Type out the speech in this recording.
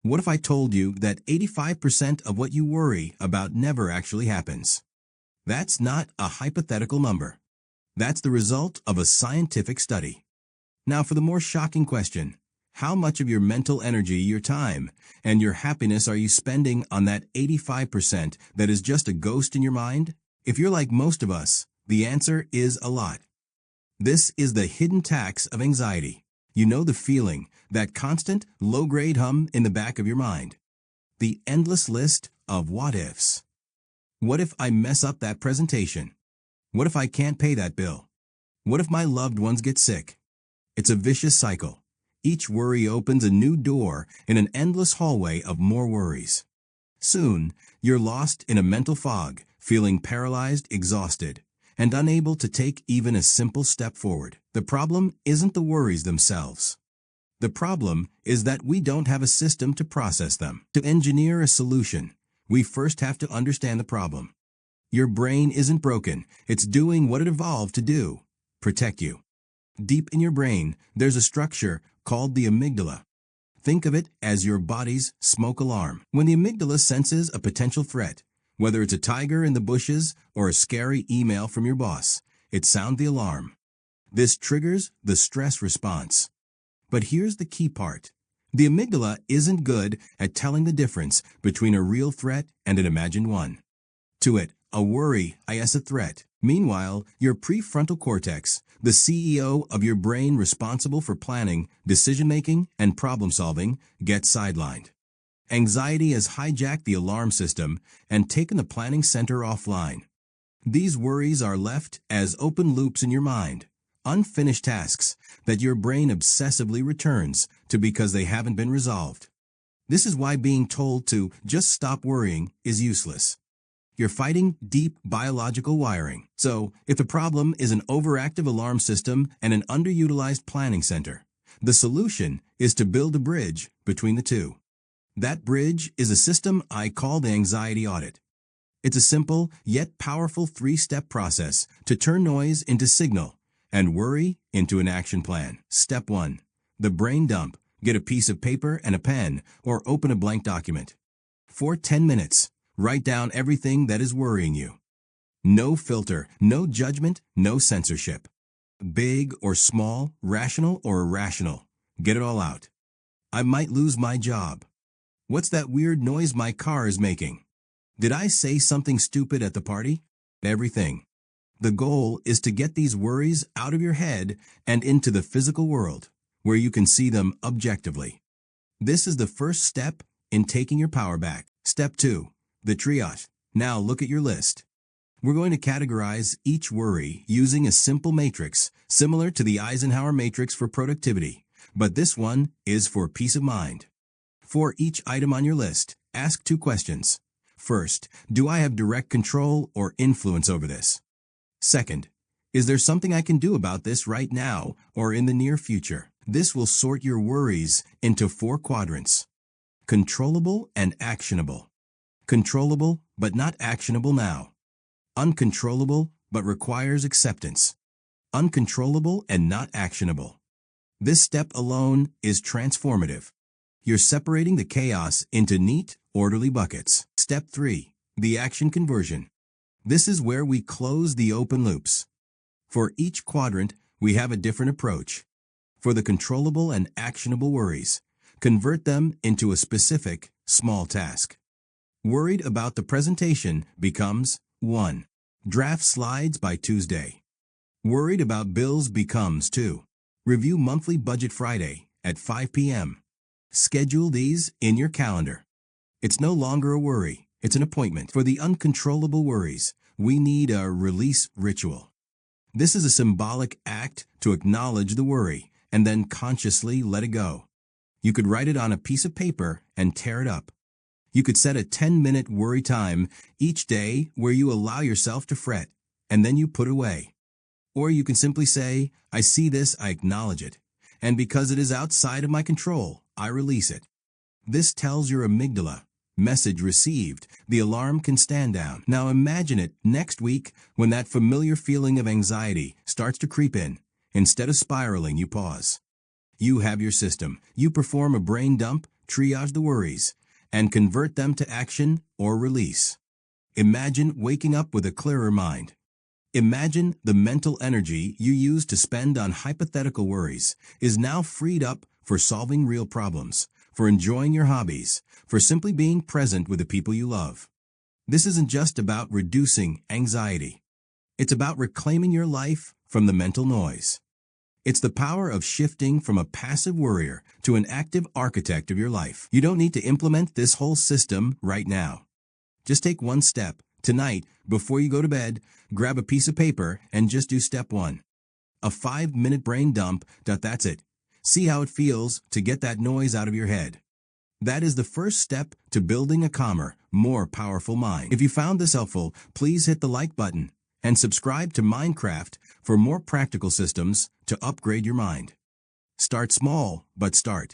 What if I told you that 85% of what you worry about never actually happens? That's not a hypothetical number. That's the result of a scientific study. Now for the more shocking question, how much of your mental energy, your time, and your happiness are you spending on that 85% that is just a ghost in your mind? If you're like most of us, the answer is a lot. This is the hidden tax of anxiety. You know the feeling, that constant, low-grade hum in the back of your mind. The endless list of what-ifs. What if I mess up that presentation? What if I can't pay that bill? What if my loved ones get sick? It's a vicious cycle. Each worry opens a new door in an endless hallway of more worries. Soon, you're lost in a mental fog, feeling paralyzed, exhausted, and unable to take even a simple step forward. The problem isn't the worries themselves. The problem is that we don't have a system to process them. To engineer a solution, we first have to understand the problem. Your brain isn't broken. It's doing what it evolved to do: protect you. Deep in your brain, there's a structure called the amygdala. Think of it as your body's smoke alarm. When the amygdala senses a potential threat, whether it's a tiger in the bushes or a scary email from your boss, it sounds the alarm. This triggers the stress response. But here's the key part. The amygdala isn't good at telling the difference between a real threat and an imagined one. To it, a worry is a threat. Meanwhile, your prefrontal cortex, the CEO of your brain responsible for planning, decision-making, and problem-solving, gets sidelined. Anxiety has hijacked the alarm system and taken the planning center offline. These worries are left as open loops in your mind, unfinished tasks that your brain obsessively returns to because they haven't been resolved. This is why being told to just stop worrying is useless. You're fighting deep biological wiring. So, if the problem is an overactive alarm system and an underutilized planning center, the solution is to build a bridge between the two. That bridge is a system I call the anxiety audit. It's a simple yet powerful 3-step process to turn noise into signal and worry into an action plan. Step 1. The brain dump. Get a piece of paper and a pen or open a blank document. For 10 minutes, write down everything that is worrying you. No filter, no judgment, no censorship. Big or small, rational or irrational. Get it all out. I might lose my job. What's that weird noise my car is making? Did I say something stupid at the party? Everything. The goal is to get these worries out of your head and into the physical world, where you can see them objectively. This is the first step in taking your power back. Step 2. The triage. Now look at your list. We're going to categorize each worry using a simple matrix, similar to the Eisenhower matrix for productivity, but this one is for peace of mind. For each item on your list, ask 2 questions. First, do I have direct control or influence over this? Second, is there something I can do about this right now or in the near future? This will sort your worries into 4 quadrants. Controllable and actionable. Controllable, but not actionable now. Uncontrollable, but requires acceptance. Uncontrollable and not actionable. This step alone is transformative. You're separating the chaos into neat, orderly buckets. Step 3. The action conversion. This is where we close the open loops. For each quadrant, we have a different approach. For the controllable and actionable worries, convert them into a specific, small task. Worried about the presentation becomes 1. Draft slides by Tuesday. Worried about bills becomes 2. Review monthly budget Friday at 5 p.m. Schedule these in your calendar. It's no longer a worry, it's an appointment. For the uncontrollable worries, we need a release ritual. This is a symbolic act to acknowledge the worry and then consciously let it go. You could write it on a piece of paper and tear it up. You could set a 10-minute worry time each day where you allow yourself to fret, and then you put it away. Or you can simply say, I see this, I acknowledge it, and because it is outside of my control, I release it. This tells your amygdala, message received, the alarm can stand down. Now imagine it next week when that familiar feeling of anxiety starts to creep in. Instead of spiraling, you pause. You have your system. You perform a brain dump, triage the worries, and convert them to action or release. Imagine waking up with a clearer mind. Imagine the mental energy you used to spend on hypothetical worries is now freed up for solving real problems, for enjoying your hobbies, for simply being present with the people you love. This isn't just about reducing anxiety. It's about reclaiming your life from the mental noise. It's the power of shifting from a passive worrier to an active architect of your life. You don't need to implement this whole system right now. Just take one step. Tonight, before you go to bed, grab a piece of paper and just do step 1. A 5-minute brain dump. That's it. See how it feels to get that noise out of your head. That is the first step to building a calmer, more powerful mind. If you found this helpful, please hit the like button and subscribe to Minecraft for more practical systems to upgrade your mind. Start small, but start.